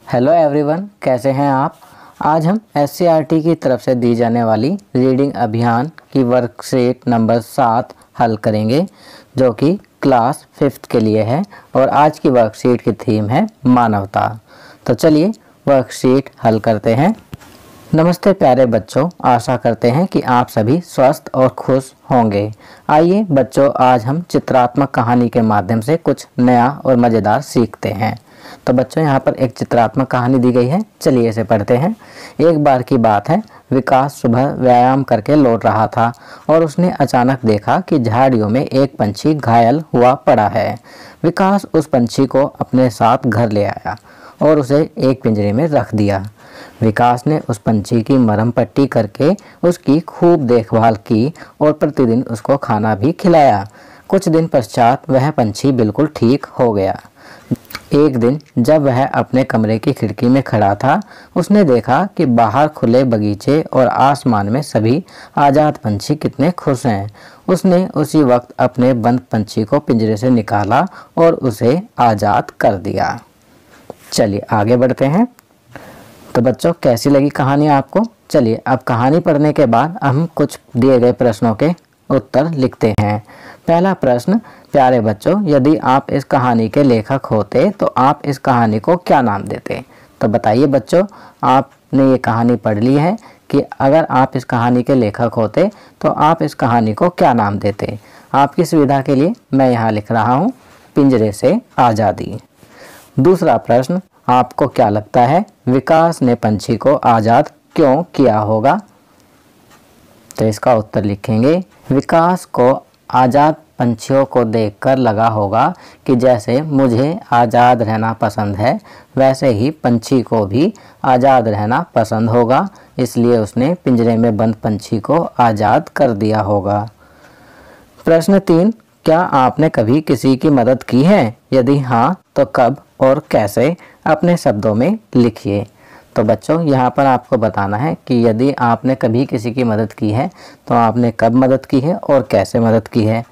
Hello everyone, कैसे हैं आप। आज हम एससीईआरटी की तरफ से दी जाने वाली रीडिंग अभियान की वर्कशीट नंबर 7 हल करेंगे, जो कि क्लास 5th के लिए है। और आज की वर्कशीट की थीम है मानवता। तो चलिए वर्कशीट हल करते हैं। नमस्ते प्यारे बच्चों, आशा करते हैं कि आप सभी स्वस्थ और खुश होंगे। आइए बच्चों, आज हम चित्रात्मक कहानी के माध्यम से कुछ नया और मज़ेदार सीखते हैं। तो बच्चों, यहाँ पर एक चित्रात्मक कहानी दी गई है, चलिए इसे पढ़ते हैं। एक बार की बात है, विकास सुबह व्यायाम करके लौट रहा था और उसने अचानक देखा कि झाड़ियों में एक पंछी घायल हुआ पड़ा है। विकास उस पंछी को अपने साथ घर ले आया और उसे एक पिंजरे में रख दिया। विकास ने उस पंछी की मरहम पट्टी करके उसकी खूब देखभाल की और प्रतिदिन उसको खाना भी खिलाया। कुछ दिन पश्चात वह पंछी बिल्कुल ठीक हो गया। एक दिन जब वह अपने कमरे की खिड़की में खड़ा था, उसने देखा कि बाहर खुले बगीचे और आसमान में सभी आज़ाद पंछी कितने खुश हैं। उसने उसी वक्त अपने बंद पंछी को पिंजरे से निकाला और उसे आज़ाद कर दिया। चलिए आगे बढ़ते हैं। तो बच्चों, कैसी लगी कहानी आपको। चलिए अब कहानी पढ़ने के बाद हम कुछ दिए गए प्रश्नों के उत्तर लिखते हैं। पहला प्रश्न, प्यारे बच्चों, यदि आप इस कहानी के लेखक होते तो आप इस कहानी को क्या नाम देते। तो बताइए बच्चों, आपने ये कहानी पढ़ ली है कि अगर आप इस कहानी के लेखक होते तो आप इस कहानी को क्या नाम देते। आपकी सुविधा के लिए मैं यहाँ लिख रहा हूँ, पिंजरे से आज़ादी। दूसरा प्रश्न, आपको क्या लगता है विकास ने पंछी को आज़ाद क्यों किया होगा। तो इसका उत्तर लिखेंगे, विकास को आज़ाद पंछियों को देखकर लगा होगा कि जैसे मुझे आज़ाद रहना पसंद है, वैसे ही पंछी को भी आज़ाद रहना पसंद होगा, इसलिए उसने पिंजरे में बंद पंछी को आज़ाद कर दिया होगा। प्रश्न 3, क्या आपने कभी किसी की मदद की है। यदि हाँ तो कब और कैसे, अपने शब्दों में लिखिए। तो बच्चों, यहाँ पर आपको बताना है कि यदि आपने कभी किसी की मदद की है तो आपने कब मदद की है और कैसे मदद की है।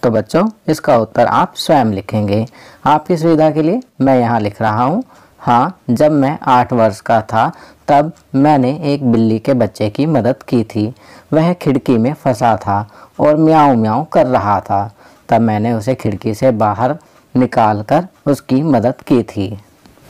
तो बच्चों, इसका उत्तर आप स्वयं लिखेंगे। आपकी सुविधा के लिए मैं यहाँ लिख रहा हूँ, हाँ, जब मैं 8 वर्ष का था तब मैंने एक बिल्ली के बच्चे की मदद की थी। वह खिड़की में फंसा था और म्याऊं म्याऊं कर रहा था, तब मैंने उसे खिड़की से बाहर निकालकर उसकी मदद की थी।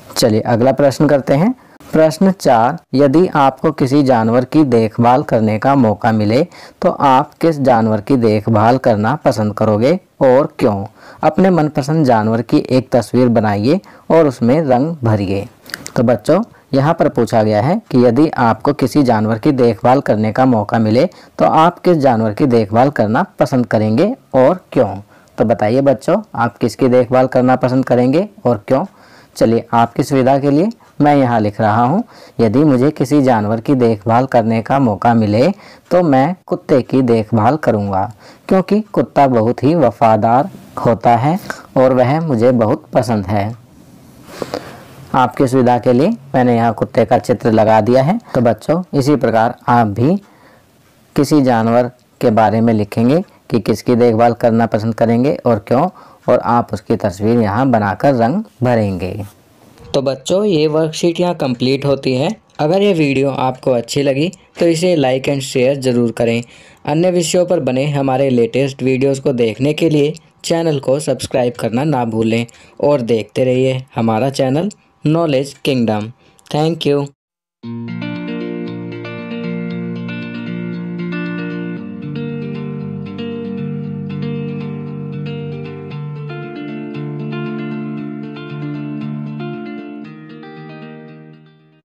चलिए अगला प्रश्न करते हैं। प्रश्न 4, यदि आपको किसी जानवर की देखभाल करने का मौका मिले तो आप किस जानवर की देखभाल करना पसंद करोगे और क्यों। अपने मनपसंद जानवर की एक तस्वीर बनाइए और उसमें रंग भरिए। तो बच्चों, यहाँ पर पूछा गया है कि यदि आपको किसी जानवर की देखभाल करने का मौका मिले तो आप किस जानवर की देखभाल करना पसंद करेंगे और क्यों। तो बताइए बच्चों, आप किसकी देखभाल करना पसंद करेंगे और क्यों। चलिए आपकी सुविधा के लिए मैं यहाँ लिख रहा हूँ, यदि मुझे किसी जानवर की देखभाल करने का मौका मिले तो मैं कुत्ते की देखभाल करूँगा, क्योंकि कुत्ता बहुत ही वफादार होता है और वह मुझे बहुत पसंद है। आपकी सुविधा के लिए मैंने यहाँ कुत्ते का चित्र लगा दिया है। तो बच्चों, इसी प्रकार आप भी किसी जानवर के बारे में लिखेंगे कि किसकी देखभाल करना पसंद करेंगे और क्यों, और आप उसकी तस्वीर यहाँ बनाकर रंग भरेंगे। तो बच्चों, ये वर्कशीट यहाँ कंप्लीट होती है। अगर ये वीडियो आपको अच्छी लगी तो इसे लाइक एंड शेयर ज़रूर करें। अन्य विषयों पर बने हमारे लेटेस्ट वीडियोस को देखने के लिए चैनल को सब्सक्राइब करना ना भूलें और देखते रहिए हमारा channel knowledge kingdom. Thank you.